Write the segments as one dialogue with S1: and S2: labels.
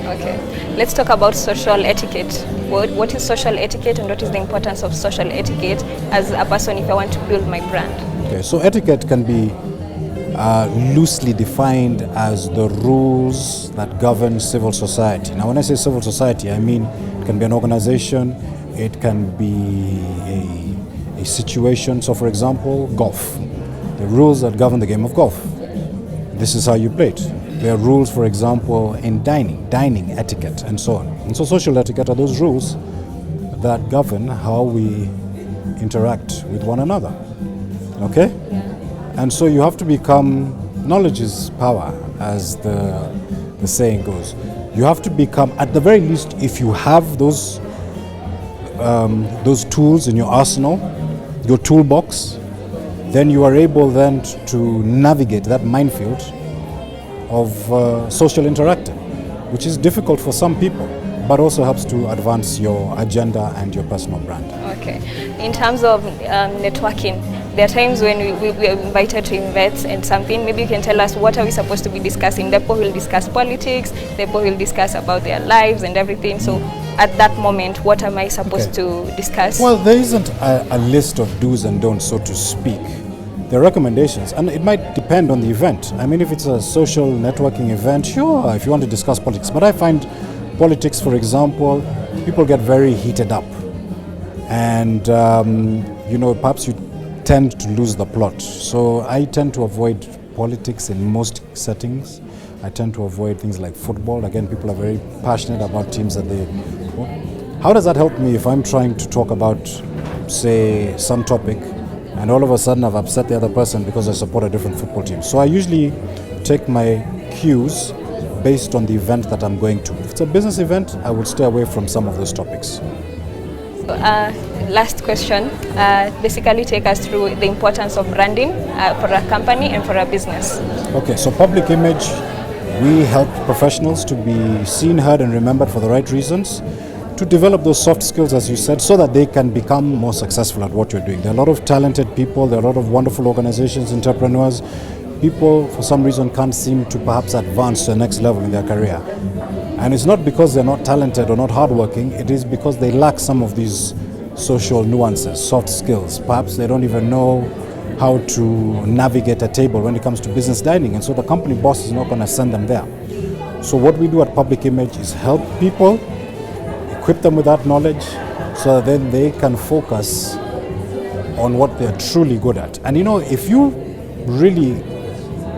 S1: Okay, let's talk about social etiquette. What is social etiquette and what is the importance of social etiquette as a person if I want to build my brand?
S2: Okay, so etiquette can be loosely defined as the rules that govern civil society. Now, when I say civil society, I mean it can be an organization, it can be a situation. So, for example, golf. The rules that govern the game of golf. This is how you play it. There are rules, for example, in dining etiquette, and so on. And so social etiquette are those rules that govern how we interact with one another. Okay? And so you have to become, knowledge is power, as the saying goes. You have to become, at the very least, if you have those tools in your arsenal, your toolbox, then you are able then to navigate that minefield of social interacting, which is difficult for some people, but also helps to advance your agenda and your personal brand.
S1: Okay. In terms of networking, there are times when we are invited to events and something, maybe you can tell us what are we supposed to be discussing. People will discuss politics, people will discuss about their lives and everything. So at that moment, what am I supposed to discuss?
S2: Well, there isn't a list of do's and don'ts, so to speak. There are recommendations, and it might depend on the event. I mean, if it's a social networking event, sure, if you want to discuss politics. But I find politics, for example, people get very heated up. And, perhaps you tend to lose the plot. So I tend to avoid politics in most settings. I tend to avoid things like football. Again, people are very passionate about teams that they... How does that help me if I'm trying to talk about, say, some topic, and all of a sudden I've upset the other person because I support a different football team? So I usually take my cues based on the event that I'm going to. If it's a business event, I would stay away from some of those topics.
S1: Last question, basically take us through the importance of branding for a company and for a business.
S2: Okay, so public image, we help professionals to be seen, heard and remembered for the right reasons, to develop those soft skills, as you said, so that they can become more successful at what you're doing. There are a lot of talented people, there are a lot of wonderful organizations, entrepreneurs. People, for some reason, can't seem to perhaps advance to the next level in their career. And it's not because they're not talented or not hardworking, it is because they lack some of these social nuances, soft skills. Perhaps they don't even know how to navigate a table when it comes to business dining, and so the company boss is not going to send them there. So what we do at Public Image is help people, equip them with that knowledge, so that then they can focus on what they're truly good at. And if you really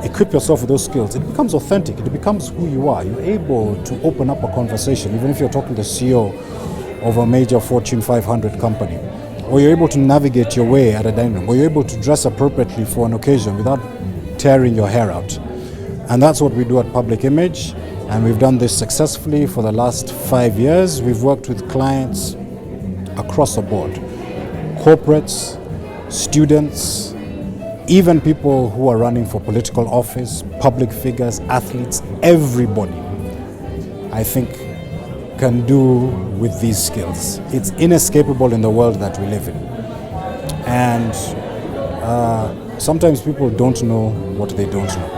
S2: equip yourself with those skills, it becomes authentic, it becomes who you are. You're able to open up a conversation, even if you're talking to the CEO of a major Fortune 500 company, or you're able to navigate your way at a dining room, or you're able to dress appropriately for an occasion without tearing your hair out. And that's what we do at Public Image, and we've done this successfully for the last 5 years. We've worked with clients across the board, corporates, students, even people who are running for political office, public figures, athletes. Everybody, I think, can do with these skills. It's inescapable in the world that we live in. And sometimes people don't know what they don't know.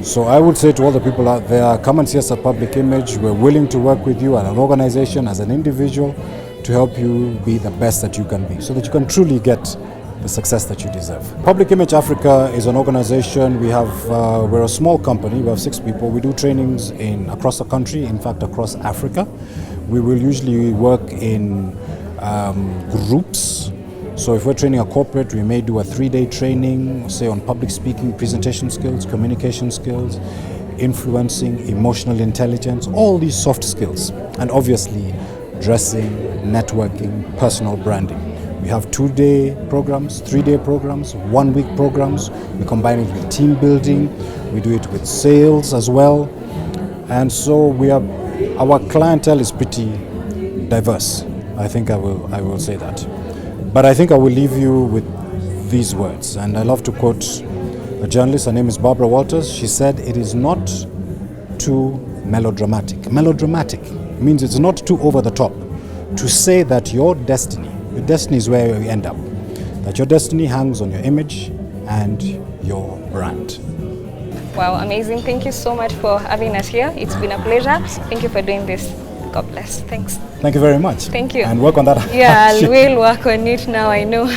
S2: So I would say to all the people out there, come and see us at Public Image. We're willing to work with you as an organization, as an individual, to help you be the best that you can be, so that you can truly get the success that you deserve. Public Image Africa is an organization. We're a small company. We have 6 people. We do trainings across the country, in fact across Africa. We will usually work in groups. So if we're training a corporate, we may do a 3-day training, say on public speaking, presentation skills, communication skills, influencing, emotional intelligence, all these soft skills. And obviously dressing, networking, personal branding. We have 2-day programs, 3-day programs, 1-week programs. We combine it with team building. We do it with sales as well. And so our clientele is pretty diverse. I think I will say that. But I think I will leave you with these words. And I love to quote a journalist. Her name is Barbara Walters. She said, "It is not too melodramatic." Melodramatic means it's not too over the top to say that your destiny is where you end up, that your destiny hangs on your image and your brand.
S1: Wow, amazing. Thank you so much for having us here. It's been a pleasure. Thank you for doing this. God bless. Thanks.
S2: Thank you very much.
S1: Thank you.
S2: And work on that.
S1: Yeah, I will work on it now, I know.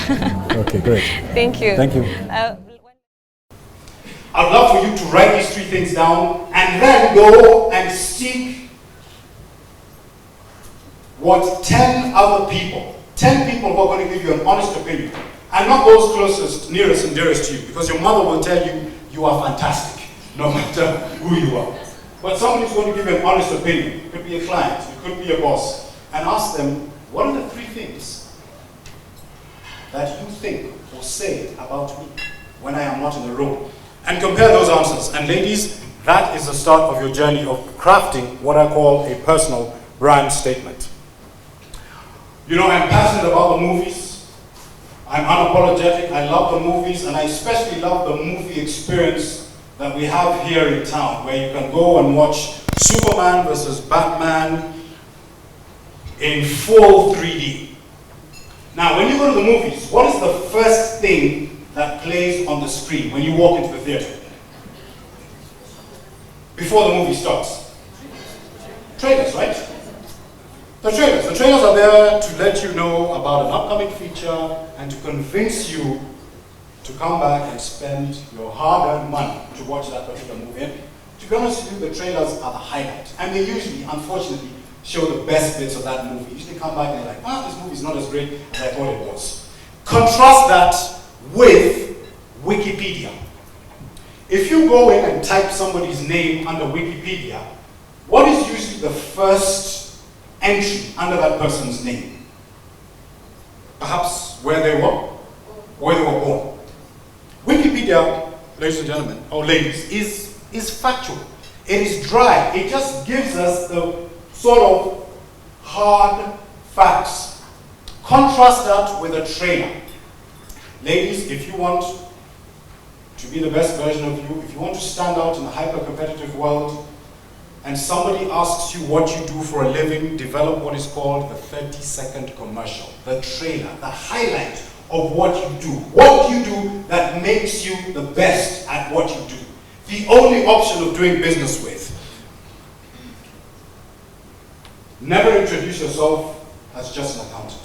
S2: Okay, great.
S1: Thank you.
S2: Thank you.
S3: I'd love for you to write these 3 things down and then go and seek what 10 other people, 10 people who are going to give you an honest opinion, and not those closest, nearest and dearest to you, because your mother will tell you you are fantastic, no matter who you are. But somebody who's going to give you an honest opinion. It could be a client, it could be a boss, and ask them, what are the 3 things that you think or say about me when I am not in the room? And compare those answers. And ladies, that is the start of your journey of crafting what I call a personal brand statement. You know, I'm passionate about the movies. I'm unapologetic. I love the movies, and I especially love the movie experience that we have here in town, where you can go and watch Superman versus Batman in full 3D. Now, when you go to the movies, what is the first thing that plays on the screen when you walk into the theater? Before the movie starts? Trailers, right? The trailers. The trailers are there to let you know about an upcoming feature and to convince you to come back and spend your hard-earned money to watch that particular movie. And to be honest with you, the trailers are the highlight. And they usually, unfortunately, show the best bits of that movie. You usually come back and you're like, this movie's not as great as I thought it was. Contrast that with Wikipedia. If you go in and type somebody's name under Wikipedia, what is usually the first entry under that person's name? Perhaps where they were born. Wikipedia, ladies and gentlemen, or ladies, is factual. It is dry. It just gives us the sort of hard facts. Contrast that with a trailer. Ladies, if you want to be the best version of you, if you want to stand out in a hyper-competitive world, and somebody asks you what you do for a living, develop what is called the 30-second commercial, the trailer, the highlight of what you do. What you do that makes you the best at what you do. The only option of doing business with. Never introduce yourself as just an accountant.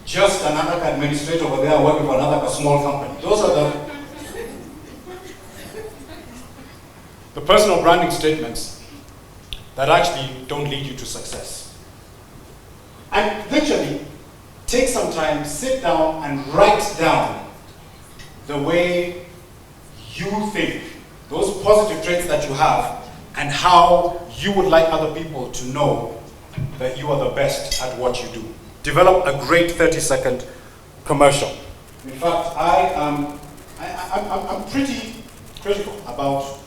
S3: Just another administrator over there working for another small company. Those are the personal branding statements that actually don't lead you to success. And literally, take some time, sit down and write down the way you think, those positive traits that you have, and how you would like other people to know that you are the best at what you do. Develop a great 30-second commercial. In fact, I'm pretty critical about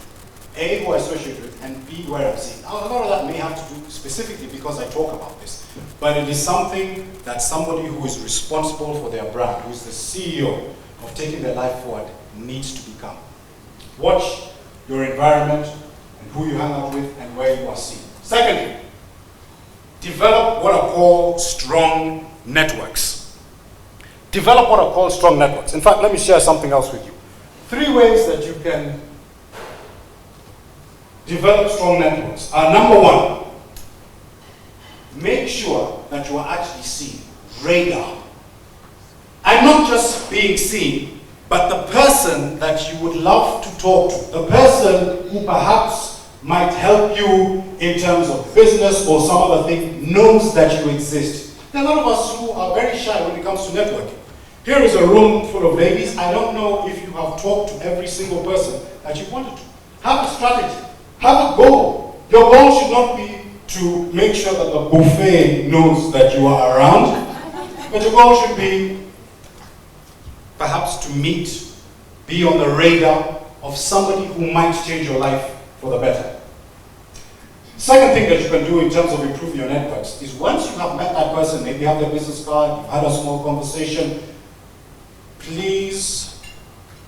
S3: A, who I associate with, and B, where I'm seen. A lot of that may have to do specifically because I talk about this, but it is something that somebody who is responsible for their brand, who is the CEO of taking their life forward, needs to become. Watch your environment and who you hang out with and where you are seen. Secondly, develop what are called strong networks. Develop what are called strong networks. In fact, let me share something else with you. 3 ways that you can develop strong networks are: number 1, make sure that you are actually seen. Radar. And not just being seen, but the person that you would love to talk to, the person who perhaps might help you in terms of business or some other thing, knows that you exist. There are a lot of us who are very shy when it comes to networking. Here is a room full of ladies. I don't know if you have talked to every single person that you wanted to. Have a strategy. Have a goal. Your goal should not be to make sure that the buffet knows that you are around, but your goal should be perhaps to meet, be on the radar of somebody who might change your life for the better. Second thing that you can do in terms of improving your networks is, once you have met that person, maybe you have their business card, you've had a small conversation, please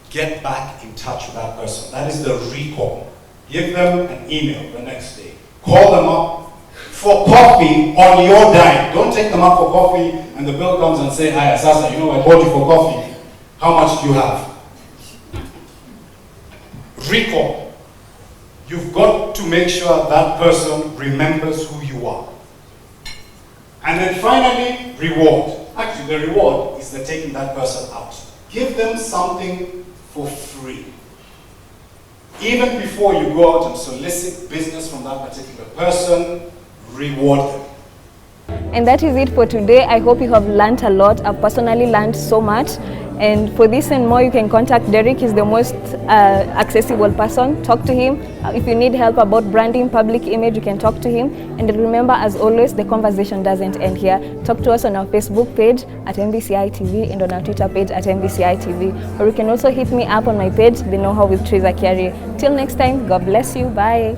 S3: get back in touch with that person. That is the recall. Give them an email the next day. Call them up for coffee on your dime. Don't take them up for coffee and the bill comes and say, "Hi, Asasa, I bought you for coffee. How much do you have?" recall. You've got to make sure that person remembers who you are. And then finally, reward. Actually, the reward is the taking that person out. Give them something for free. Even before you go out and solicit business from that particular person, reward them.
S1: And that is it for today. I hope you have learned a lot. I've personally learned so much. And for this and more, you can contact Derek. He's the most accessible person. Talk to him. If you need help about branding, public image, you can talk to him. And remember, as always, the conversation doesn't end here. Talk to us on our Facebook page at MBCI TV and on our Twitter page at MBCI TV. Or you can also hit me up on my page, The Know How with Teresa Kiari. Till next time, God bless you. Bye.